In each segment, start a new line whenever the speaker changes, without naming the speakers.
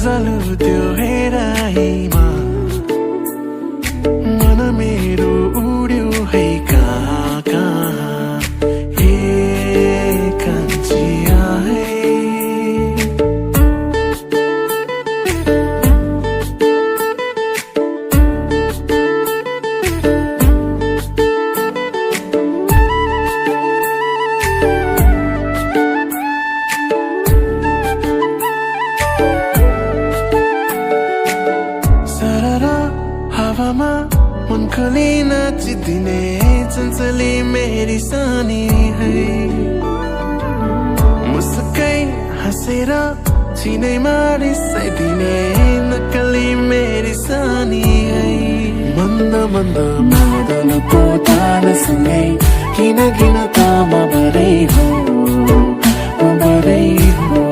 गजल त्यो हेराइमा मन मेरो उड्यो है कहाँ कहाँ हे कान्छिया है हावामा मन खोली नाचिदिने चञ्चली मेरी सानी है मुस्कै हाँसेर छिनैमा रिसाइदिने नक्कली मेरी सानी है मन्द मन्द मदनको तालसँगै किन किन तामा भरै हो भरै हो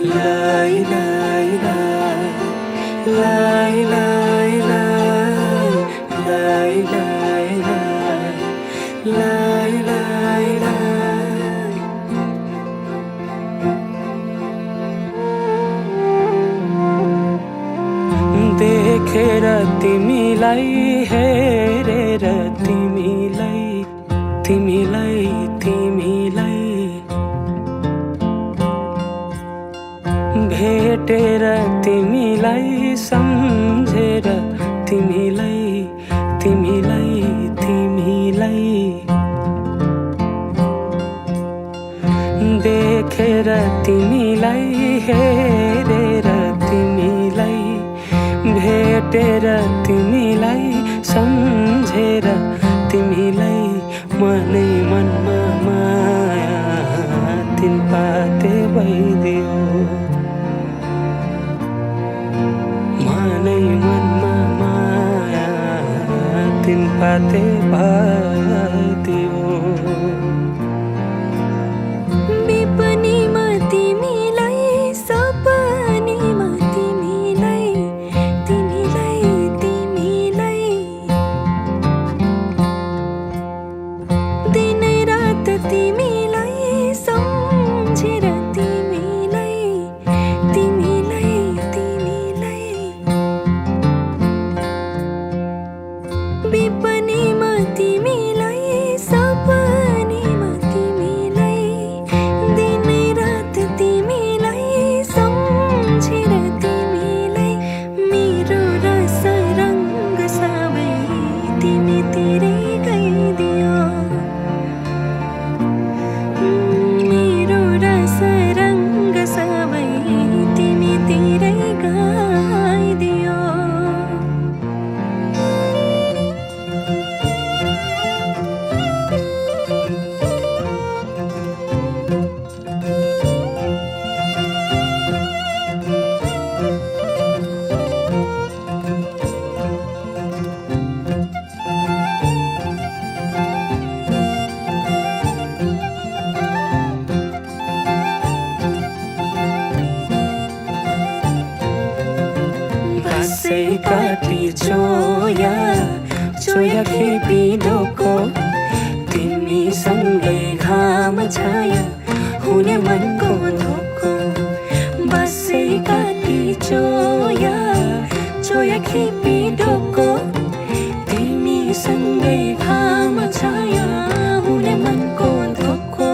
Lai lai lai lai lai lai lai lai lai lai lai देखेर तिमीलाई हेरेर तिमीलाई तिमीलाई तिमीलाई भेटेर तिमीलाई सम्झेर तिमीलाई तिमीलाई तिमीलाई देखेर तिमीलाई हेरेर तिमीलाई भेटेर तिमीलाई सम्झेर तिमीलाई मनै मनमा माया तिन पाते भइदियो मनै मनमा माया तिन पाते भइदियो
चोया खेपी डोको तिमीसँगै घाम छाया हुने मनको धोको बसै काटी चोया खेपी डोको तिमीसँगै घाम छाया हुने मनको धोको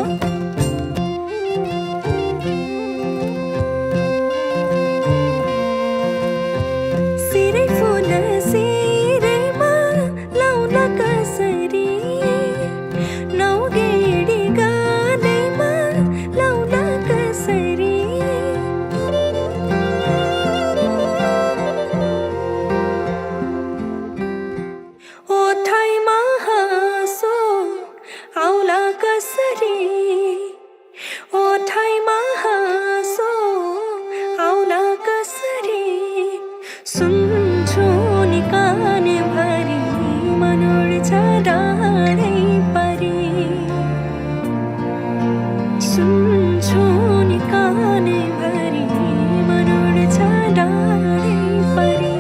सिरै फुल सिरैमा लाउन कसरी नौगेडी गादैमा लाउन कसरी ओठैमा हाँसो आउला कसरी ओठैमा हाँसो आउला कसरी सुन्छु नि कानभरि मन उड्छ डाँडै परी सुन्छु नि कानभरि मन उड्छ डाँडै परी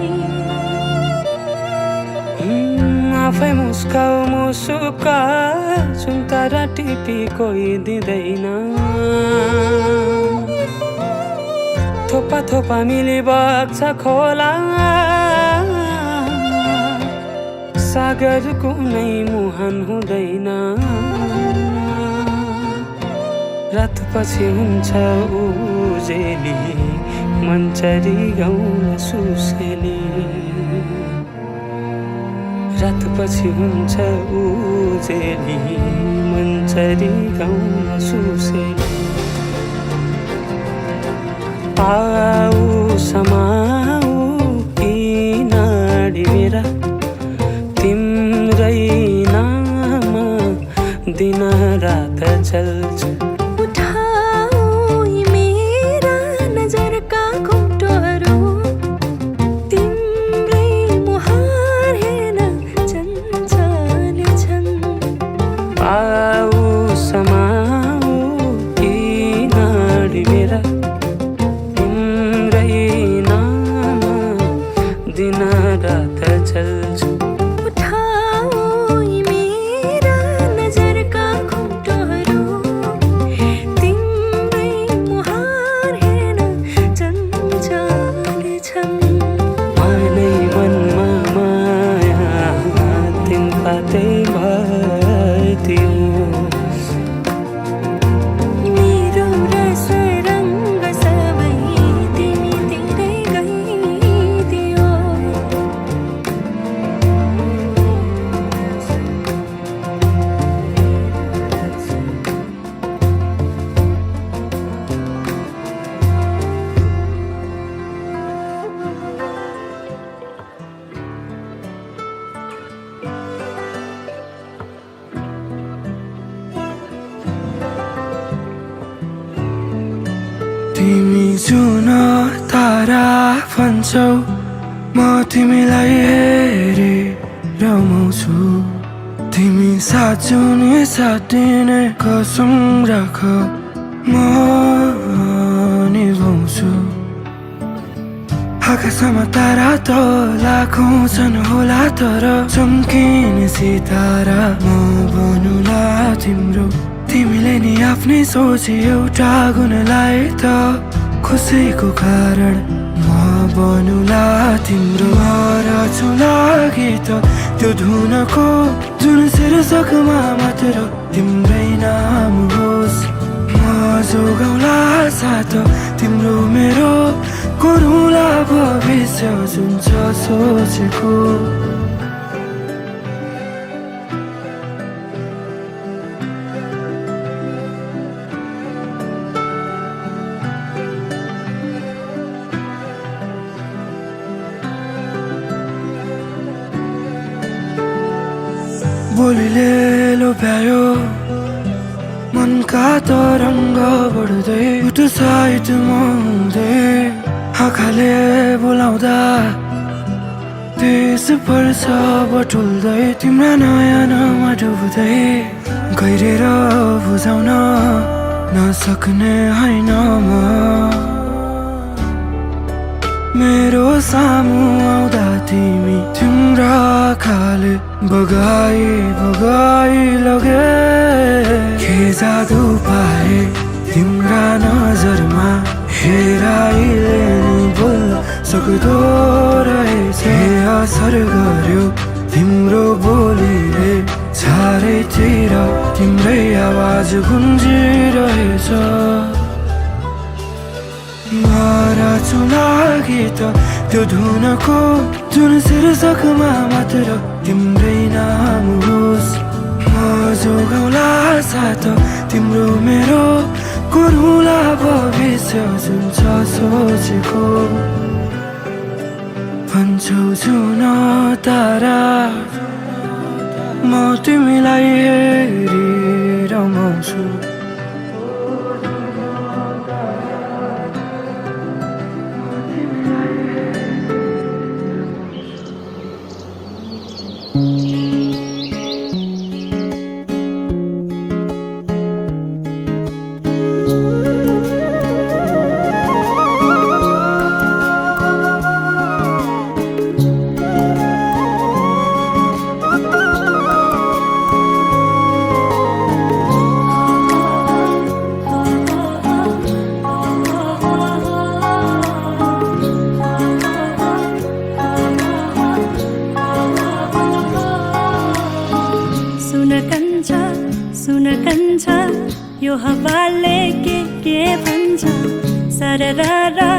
आफै मुस्काऊ मुसुका सुन्तरा टिपी कोही दिँदैन थोपा थोपा मिली बग्छ खोला सागर कुनै मुहान हुँदैन रातपछि हुन्छ उजेली मन्चरी गाउन सुसेली रातपछि हुन्छ उजेली मन्चरी गाउन सुसेली आऊ समाऊ यी नाडी मेरा तिम्रै नाम दिन रात चल्छ उठाऊ यी मेरा नजरका घुम्टोहरू तिम्रै मुहार हेर्न चञ्चल छन् आऊ समाऊ यी नाडी मेरा दिन रात चल्छ उठाऊ यी मेरा नजरका घुम्टोहरू तिम्रै मुहार हेर्न चञ्चल छन् मनै मनमा माया तिन पातै भइदियो मेरो रस रङ्ग सबै तिमीतिरै गइदियो
तिमी जुन तारा भन्छौ म तिमीलाई हेरी रमाउँछु तिमी साथ जुने साथ दिने कसम राख म निभाउँछु आकाशमा तारा त लाखौँ छन् होला तर चम्किने सितारा म बनुला तिम्रो तिमीले नि आफ्नै सोचे एउटा गुणलाई त खुसीको कारण म बनुला तिम्रो हराउँछु लागि त त्यो धुनको जुन शीर्षकमा मात्र तिम्रै नाम होस् म जोगाउला साथ तिम्रो मेरो गरौँला भविष्य जुन छ सोचेको बोलीले लोभ्यायो मनका तरङ्ग बढ्दै उठु साइडमा हुँदै आँखाले बोलाउँदा देश पर्छ बटुल्दै तिम्रा नयनमा डुब्दै गहिरेर बुझाउन नसक्ने होइन म मेरो सामु आउँदा तिमी तिम्रा आँखाले बगाई बगाई लगे के जादु पाए तिम्रा नजरमा हेराइले नि बोल्न सक्दो रहेछ असर गर्यो तिम्रो बोलीले चारैतिर तिम्रै आवाज गुन्जिरहेछ मारा चुलागी त त्यो धुनको जुन शीर्षकमा मात्र तिम्रै नाम होस् म जोगाउला साथ तिम्रो मेरो कुरुला भविष्य जुन छ सोचेको भन्छौ जुन तारा म तिमीलाई हेरी रमाउँछु
सुन कन्छ यो हावाले के भन्छ सरररा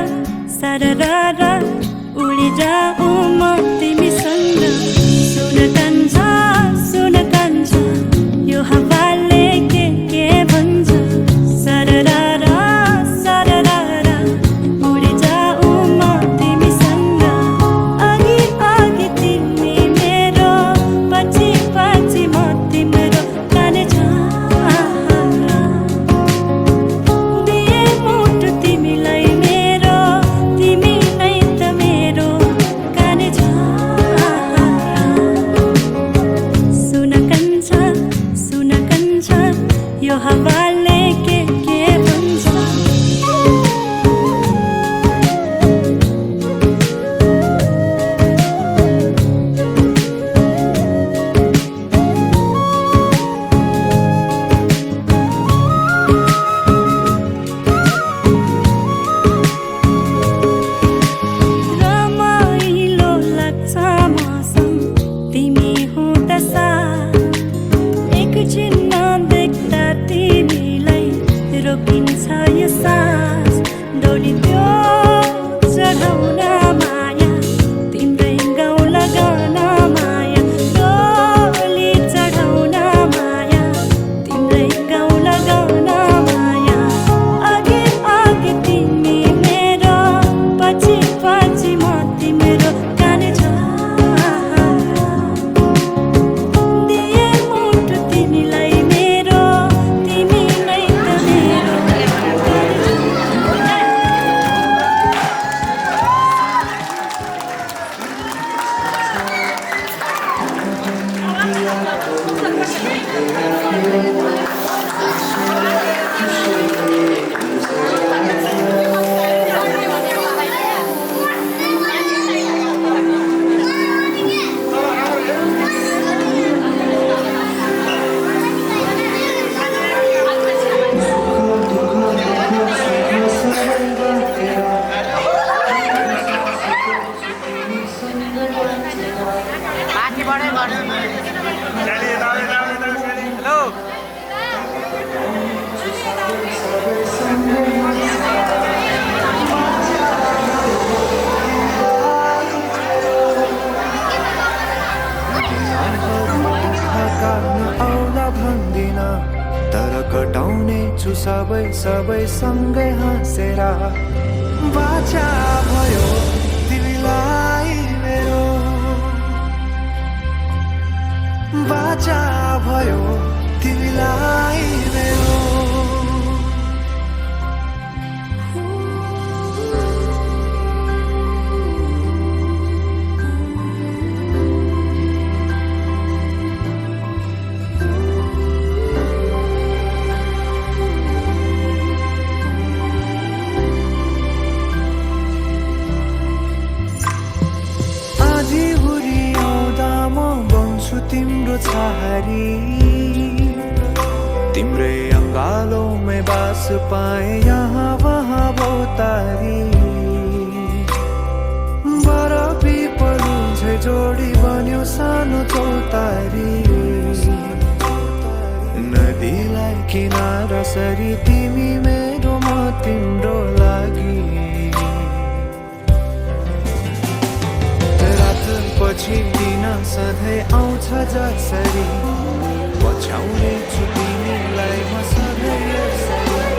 सरररा उडी जाऊ म तिमीसँग सुन कन्छ यो हावाले के भन्छ सरररा सरररा उडी जाऊ म तिमीसँग अघि अघि तिमी मेरो पछि पछि म तिम्रो काने यो हावाले के भन्छ रमाइलो लाग्छ मसँग तिमी हुँदा साथ एकछिन देख्दा तिमीलाई रोकिन्छ यो सास डोली त्यो चढाउन माया तिम्रै गाउँ लगाउन माया डोली चढाउन माया तिम्रै गाउँ लगाउन माया अघि अघि तिमी मेरो पछि पछि म तिम्रो काने छ दिए मुटु तिमीलाई
तर कटाउने छु सबै सँगै हाँसेर बाचा भयो तिमीलाई मेरो बाचा भयो तिमीलाई मेरो तिम्रो छहारी तिम्रै अंगालों में बास पाए यहाँ वहाँ बहुतारी बारा पिपलु झै जोडी बन्यो सानो चौतारी नदीलाई किनारा सरी तिमी मेरो म तिम्रो लागि पछि दिन सधैँ आउँछ जसरी पछ्याउने छु तिमीलाई म सधैँ यसरी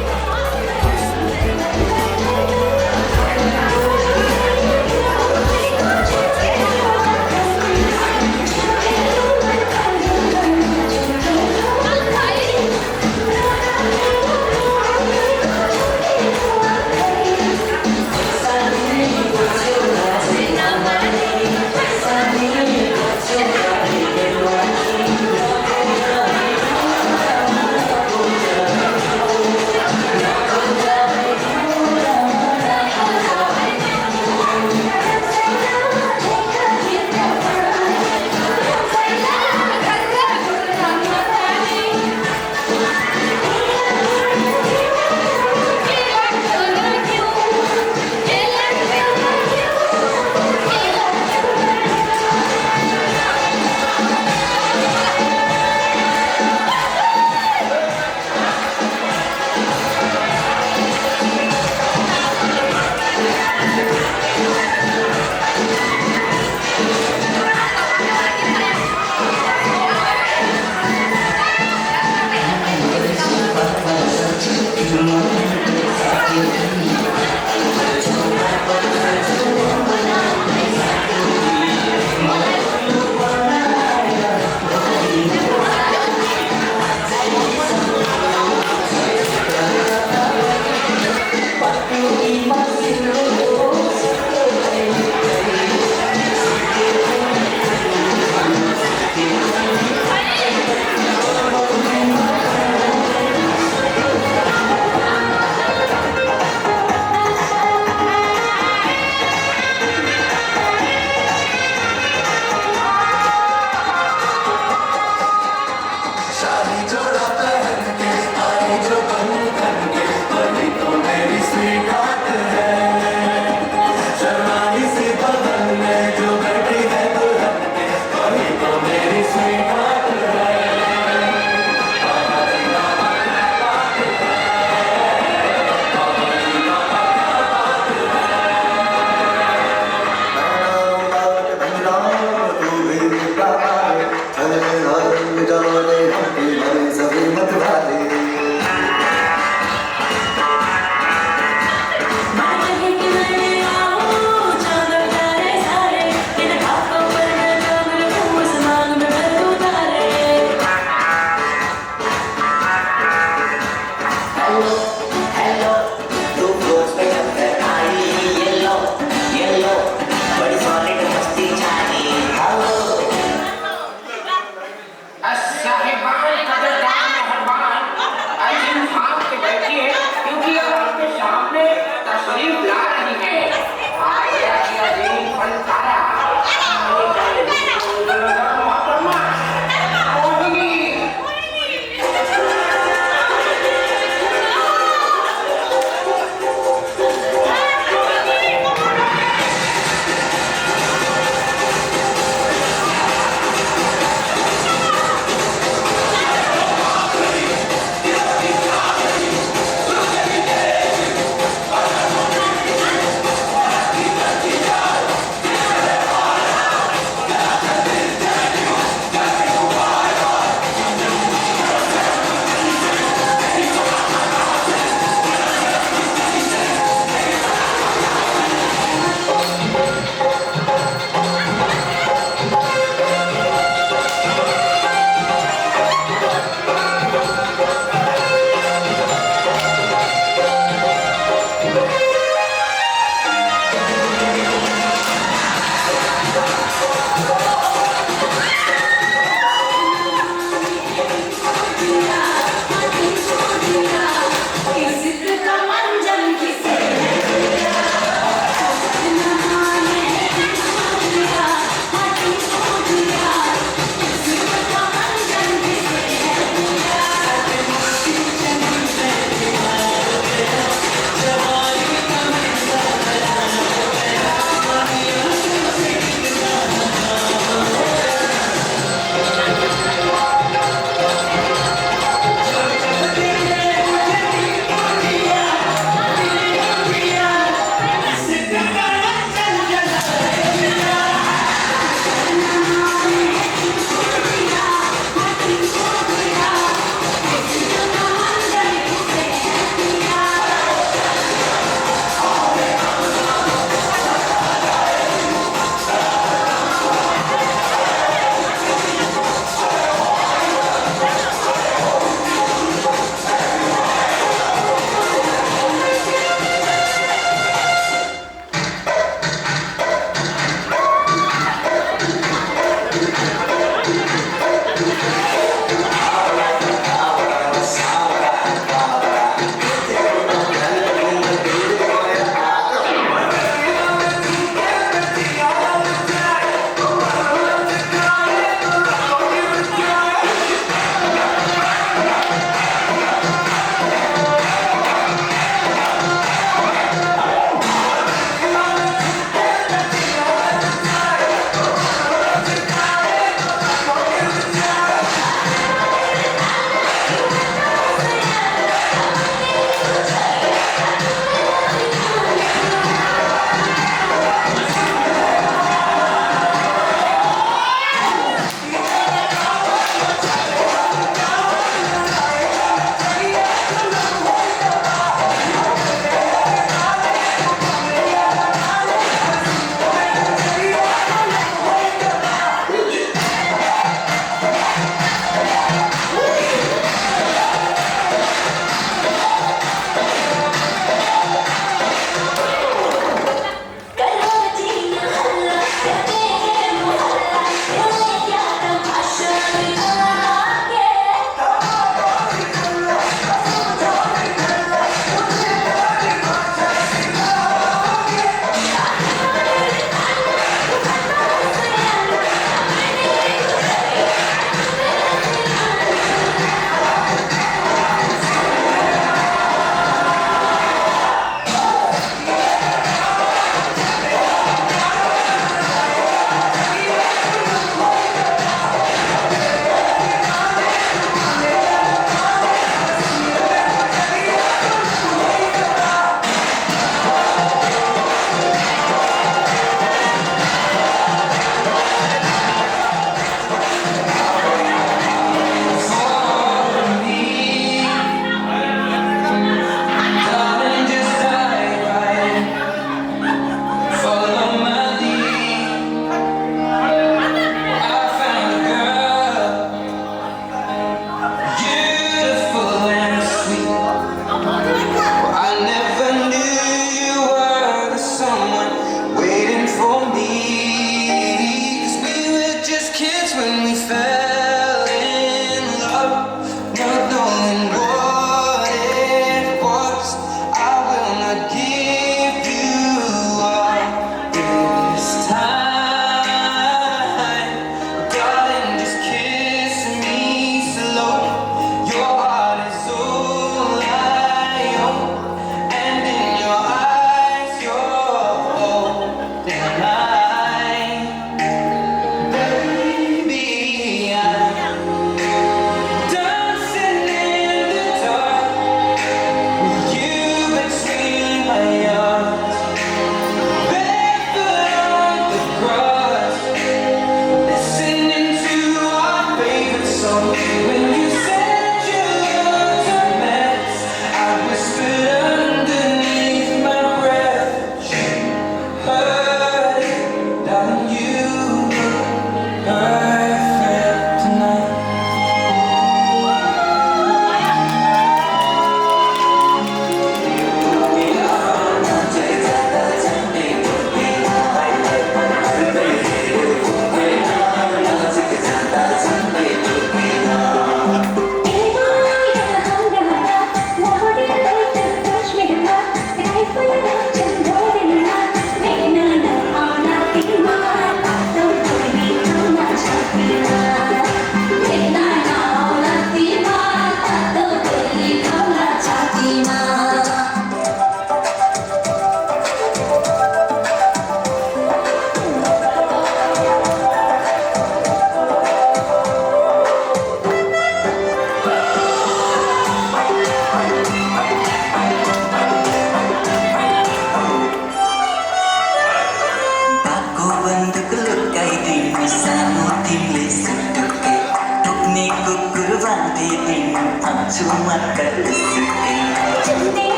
सांगते दिन आजू मत कर सकते